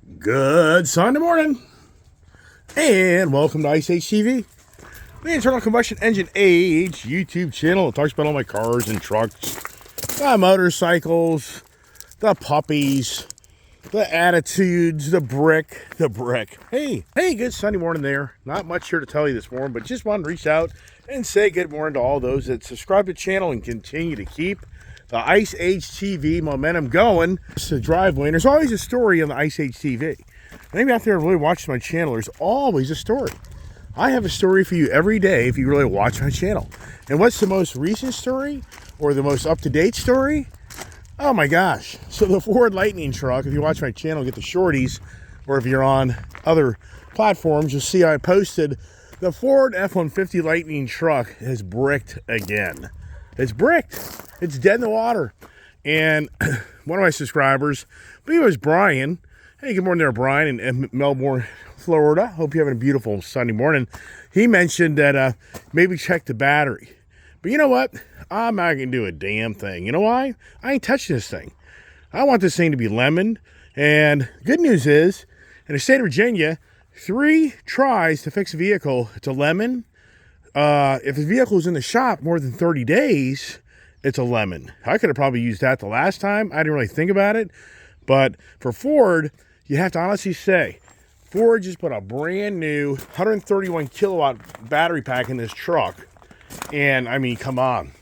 Good Sunday morning, and welcome to Ice Age TV, the internal combustion engine age YouTube channel that talks about all my cars and trucks, the motorcycles, the puppies, the attitudes, the brick. Hey, good Sunday morning there. Not much here to tell you this morning, but just wanted to reach out and say good morning to all those that subscribe to the channel and continue to keep the Ice Age TV momentum going. It's the driveway, and there's always a story on the Ice Age TV. Maybe out there really watching my channel, there's always a story. I have a story for you every day if you really watch my channel. And what's the most recent story or the most up-to-date story? Oh my gosh. So the Ford Lightning truck, if you watch my channel, get the shorties, or if you're on other platforms, you'll see I posted the Ford F-150 Lightning truck has bricked again. It's bricked. It's dead in the water. And one of my subscribers, I believe it was Brian. Hey, good morning there, Brian in Melbourne, Florida. Hope you're having a beautiful Sunday morning. He mentioned that maybe check the battery. But you know what? I'm not going to do a damn thing. You know why? I ain't touching this thing. I want this thing to be lemon. And good news is, in the state of Virginia, 3 tries to fix a vehicle, it's a lemon. If the vehicle is in the shop more than 30 days, it's a lemon. I could have probably used that the last time. I didn't really think about it. But for Ford, you have to honestly say, Ford just put a brand new 131 kilowatt battery pack in this truck. And I mean, come on,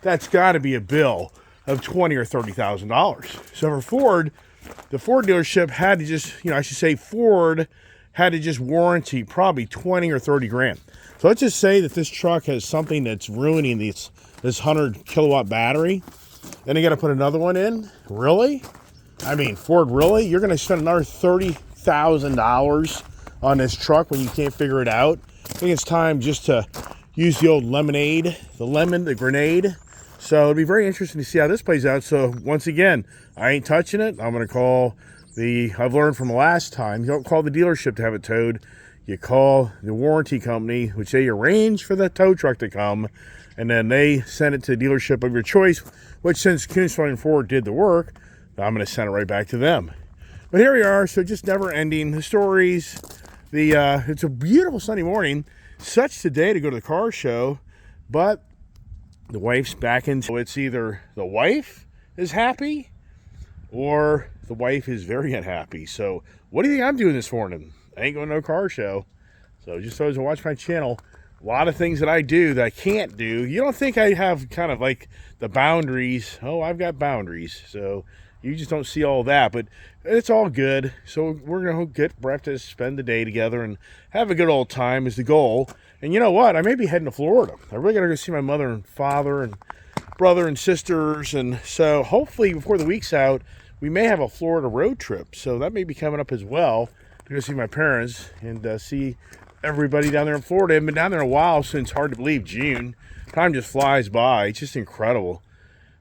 that's got to be a bill of $20,000 or $30,000. So for Ford, the Ford dealership had to just, I should say Ford had to just warranty probably 20 or 30 grand. So let's just say that this truck has something that's ruining this 100 kilowatt battery. Then you got to put another one in. Really? I mean, Ford, really? You're going to spend another $30,000 on this truck when you can't figure it out? I think it's time just to use the old lemonade, the grenade. So it'll be very interesting to see how this plays out. So once again, I ain't touching it. I'm going to call I've learned from the last time, you don't call the dealership to have it towed. You call the warranty company, which they arrange for the tow truck to come, and then they send it to the dealership of your choice, which since Koonsvoll Ford did the work, I'm going to send it right back to them. But here we are, so just never ending. The stories, it's a beautiful Sunday morning. Such the day to go to the car show, but the wife's back in. So it's either the wife is happy or the wife is very unhappy. So what do you think I'm doing this morning? I ain't going to no car show. So just those who watch my channel, a lot of things that I do that I can't do. You don't think I have kind of like the boundaries. Oh, I've got boundaries. So you just don't see all that, but it's all good. So we're going to get breakfast, spend the day together, and have a good old time is the goal. And you know what? I may be heading to Florida. I really got to go see my mother and father and brother and sisters. And so hopefully before the week's out, we may have a Florida road trip. So that may be coming up as well to go see my parents and see everybody down there in Florida. I haven't been down there in a while since, hard to believe, June. Time just flies by. It's just incredible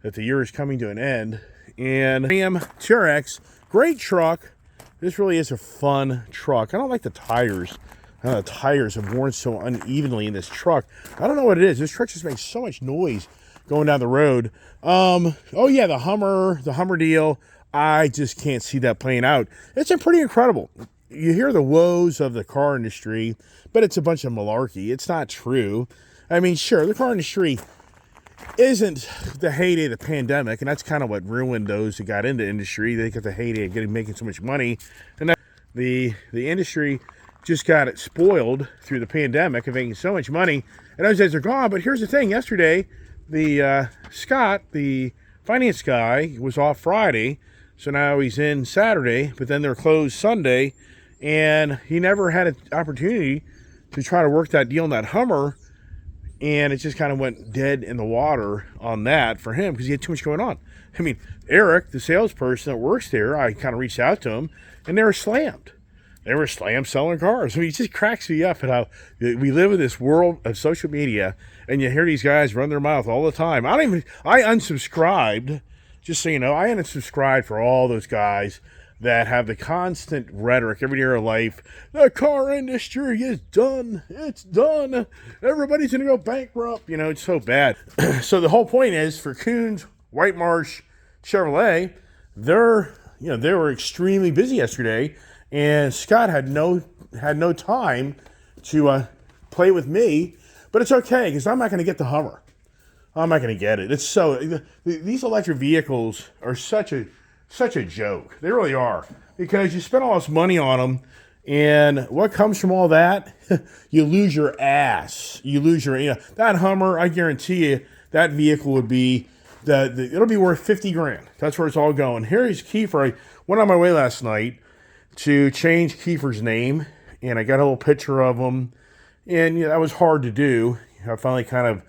that the year is coming to an end. And Ram TRX, great truck. This really is a fun truck. I don't like the tires. The tires have worn so unevenly in this truck. I don't know what it is. This truck just makes so much noise going down the road. Oh yeah, the Hummer deal. I just can't see that playing out. It's pretty incredible. You hear the woes of the car industry, but it's a bunch of malarkey. It's not true. I mean, sure, the car industry isn't the heyday of the pandemic, and that's kind of what ruined those who got into industry. They got the heyday of making so much money, and the industry just got it spoiled through the pandemic of making so much money, and those days are gone. But here's the thing: yesterday, Scott, the finance guy, was off Friday, so now he's in Saturday. But then they're closed Sunday, and he never had an opportunity to try to work that deal on that Hummer. And it just kind of went dead in the water on that for him because he had too much going on. I mean, Eric, the salesperson that works there, I kind of reached out to him, and they were slammed. They were slammed selling cars. I mean, it just cracks me up at how we live in this world of social media, and you hear these guys run their mouth all the time. I unsubscribed, just so you know, I unsubscribed for all those guys that have the constant rhetoric every day of life. The car industry is done. It's done. Everybody's going to go bankrupt. It's so bad. So the whole point is for Koons, White Marsh, Chevrolet, they're they were extremely busy yesterday, and Scott had no time to play with me. But it's okay because I'm not going to get the Hummer. I'm not going to get it. It's so these electric vehicles are such a joke. They really are, because you spend all this money on them, and what comes from all that? You lose your ass. You lose your that Hummer. I guarantee you that vehicle would be it'll be worth $50,000. That's where it's all going. Here's Kiefer. I went on my way last night to change Kiefer's name, and I got a little picture of him, and that was hard to do. I finally kind of,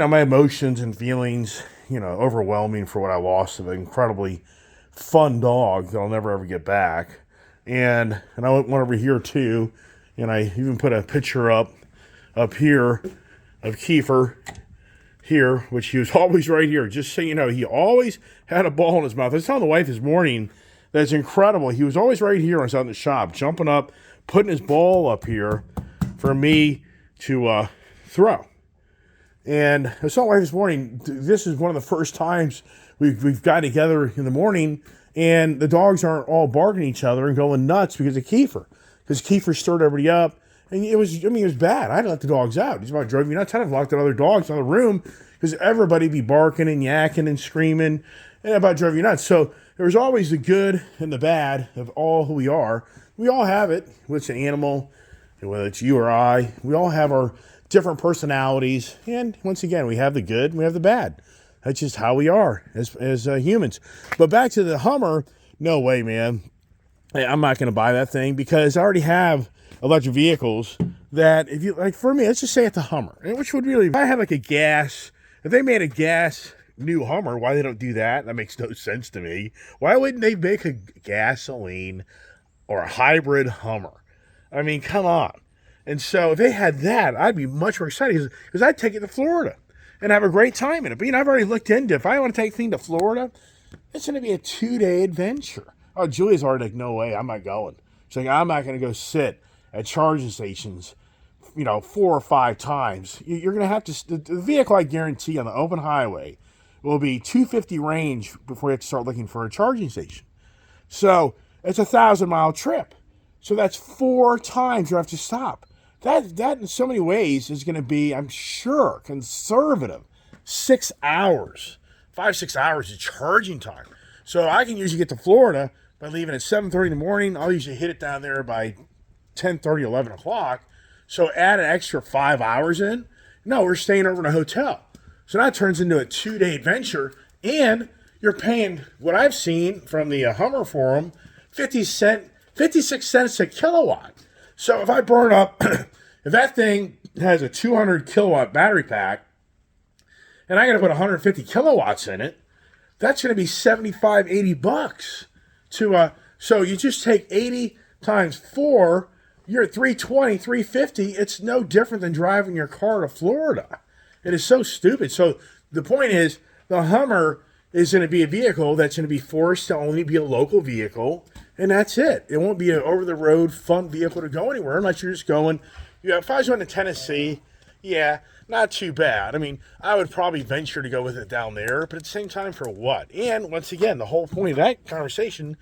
my emotions and feelings, overwhelming for what I lost of an incredibly fun dog that I'll never ever get back. And I went over here too, and I even put a picture up here of Kiefer here, which he was always right here. Just so you know, he always had a ball in his mouth. I was telling the wife this morning that's incredible. He was always right here when I was out in the shop, jumping up, putting his ball up here for me to throw. And I was telling the wife this morning, this is one of the first times we've gotten together in the morning, and the dogs aren't all barking at each other and going nuts because of Kiefer. Because Kiefer stirred everybody up. And it was bad. I had to let the dogs out. He's about drove me nuts. I had to lock the other dogs out of the room because everybody be barking and yakking and screaming, and about drove you nuts. So there's always the good and the bad of all who we are. We all have it, whether it's an animal, whether it's you or I. We all have our different personalities. And once again, we have the good and we have the bad. That's just how we are as humans. But back to the Hummer, no way, man. I'm not going to buy that thing because I already have electric vehicles that, if you like, for me, let's just say it's a Hummer, which would really, if I had if they made a gas new Hummer, why they don't do that? That makes no sense to me. Why wouldn't they make a gasoline or a hybrid Hummer? I mean, come on. And so if they had that, I'd be much more excited because I'd take it to Florida and have a great time in it. But I've already looked into, if I want to take the thing to Florida, it's going to be a 2-day adventure. Oh, Julia's already like, no way, I'm not going. She's like, I'm not going to go sit at charging stations, 4 or 5 times. You're going to have to, the vehicle, I guarantee, on the open highway will be 250 range before you have to start looking for a charging station. So it's a 1,000-mile trip. So that's 4 times you have to stop. That in so many ways is going to be, I'm sure, conservative 6 hours, 5-6 hours of charging time. So I can usually get to Florida by leaving at 7:30 in the morning. I'll usually hit it down there by 10:30, 11 o'clock. So add an extra 5 hours in. No, we're staying over in a hotel. So that turns into a 2-day adventure. And you're paying, what I've seen from the Hummer forum, 56 cents a kilowatt. So if I burn up, if that thing has a 200 kilowatt battery pack, and I got to put 150 kilowatts in it, that's going to be $75, $80 so you just take 80 times 4, you're at 320, 350. It's no different than driving your car to Florida. It is so stupid. So the point is, the Hummer is going to be a vehicle that's going to be forced to only be a local vehicle, and that's it. It won't be an over-the-road fun vehicle to go anywhere unless you're just going. If I was going to Tennessee, yeah, not too bad. I mean, I would probably venture to go with it down there, but at the same time, for what? And once again, the whole point of that conversation,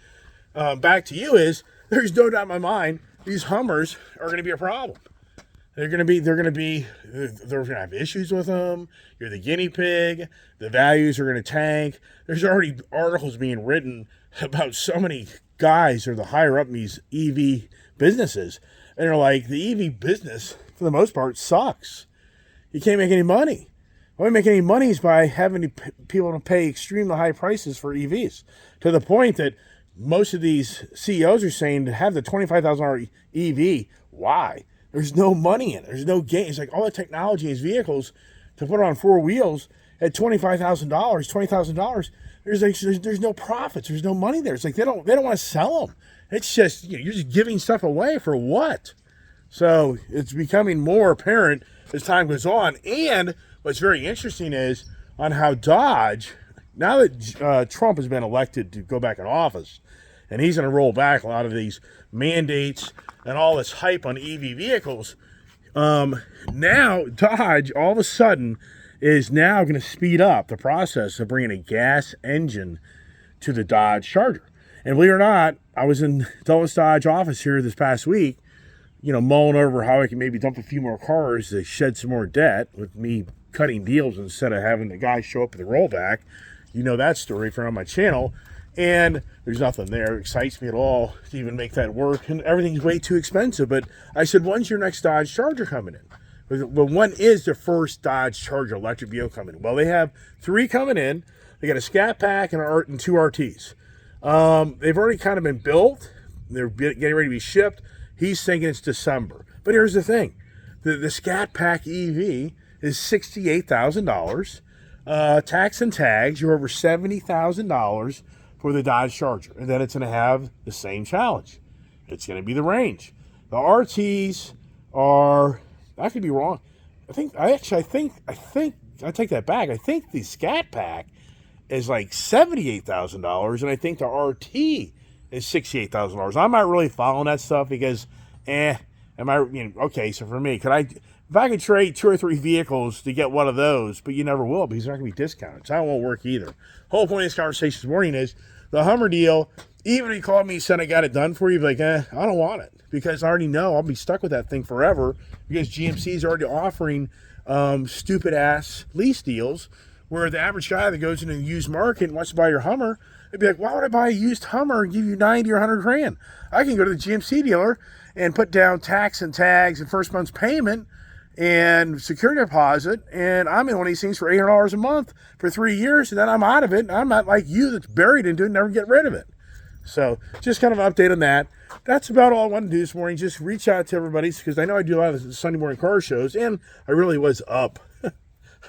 back to you, is there's no doubt in my mind these Hummers are going to be a problem. They're going to have issues with them. You're the guinea pig. The values are going to tank. There's already articles being written about so many guys who are the higher up in these EV businesses. And they're like, the EV business, for the most part, sucks. You can't make any money. The only way to make any money is by having people to pay extremely high prices for EVs. To the point that most of these CEOs are saying to have the $25,000 EV, why? There's no money in it. There's no gain. It's like all the technology in these vehicles to put it on 4 wheels at $25,000, $20,000. There's no profits. There's no money there. It's like they don't want to sell them. It's just, you're just giving stuff away for what? So it's becoming more apparent as time goes on. And what's very interesting is on how Dodge, now that Trump has been elected to go back in office, and he's going to roll back a lot of these mandates and all this hype on EV vehicles, now Dodge all of a sudden is now going to speed up the process of bringing a gas engine to the Dodge Charger. And believe it or not, I was in Dulles Dodge office here this past week, mulling over how I can maybe dump a few more cars to shed some more debt with me cutting deals instead of having the guy show up at the rollback. You know that story from on my channel. And there's nothing there. It excites me at all to even make that work. And everything's way too expensive. But I said, when's your next Dodge Charger coming in? Well, when is the first Dodge Charger electric vehicle coming in? Well, they have 3 coming in. They got a Scat Pack and 2 RTs. They've already kind of been built. They're getting ready to be shipped. He's thinking it's December. But here's the thing. The Scat Pack EV is $68,000. Tax and tags, you're over $70,000 for the Dodge Charger. And then it's going to have the same challenge. It's going to be the range. The RTs are, I could be wrong. I take that back. I think the Scat Pack is like $78,000, and I think the RT is $68,000. I'm not really following that stuff because, okay, so for me, if I could trade 2 or 3 vehicles to get one of those, but you never will because they're not going to be discounted. So that won't work either. Whole point of this conversation this morning is the Hummer deal. Even if you called me and said I got it done for you, like, I don't want it because I already know I'll be stuck with that thing forever because GMC is already offering stupid ass lease deals where the average guy that goes into the used market and wants to buy your Hummer, they'd be like, why would I buy a used Hummer and give you 90 or 100 grand? I can go to the GMC dealer and put down tax and tags and first month's payment and security deposit, and I'm in one of these things for $800 a month for 3 years, and then I'm out of it, and I'm not like you that's buried into it and never get rid of it. So just kind of an update on that. That's about all I wanted to do this morning. Just reach out to everybody because I know I do a lot of the Sunday morning car shows, and I really was up.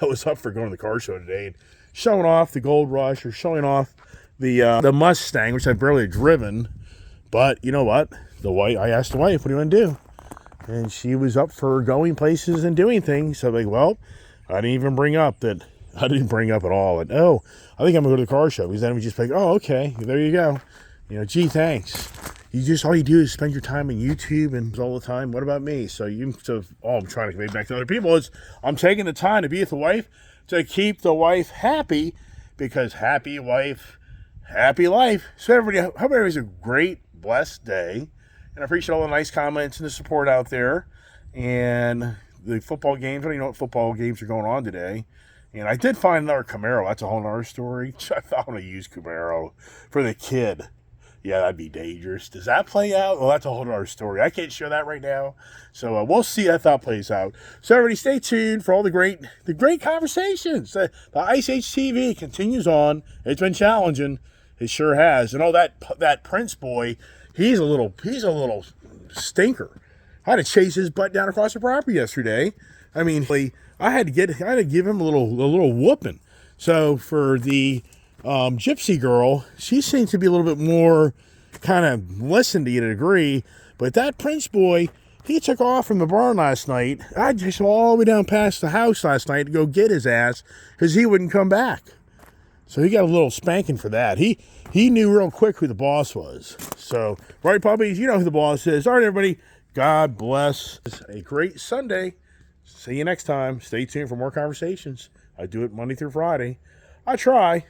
I was up for going to the car show today and showing off the Gold Rush or showing off the Mustang, which I've barely driven. But you know what? I asked the wife, what do you want to do? And she was up for going places and doing things. So I'm like, well, I didn't bring up at all. And, I think I'm going to go to the car show. Because then we just like, oh, okay, there you go. Gee, thanks. All you do is spend your time on YouTube and all the time. What about me? All I'm trying to convey back to other people is I'm taking the time to be with the wife to keep the wife happy because happy wife, happy life. So everybody, hope everybody has a great, blessed day. And I appreciate all the nice comments and the support out there. And the football games, I don't even know what football games are going on today. And I did find another Camaro. That's a whole other story. I thought I'm going to use Camaro for the kid. Yeah, that'd be dangerous. Does that play out? Well, that's a whole other story. I can't show that right now. So we'll see how that plays out. So everybody stay tuned for all the great conversations. The Ice Age TV continues on. It's been challenging. It sure has. And that Prince boy, he's a little stinker. I had to chase his butt down across the property yesterday. I mean, I had to give him a little whooping. So for the Gypsy girl, she seems to be a little bit more kind of listen to you to a degree. But that Prince boy, he took off from the barn last night. I just all the way down past the house last night to go get his ass because he wouldn't come back. So he got a little spanking for that. He knew real quick who the boss was. So, right, puppies, you know who the boss is. All right, everybody, God bless. A great Sunday. See you next time. Stay tuned for more conversations. I do it Monday through Friday. I try.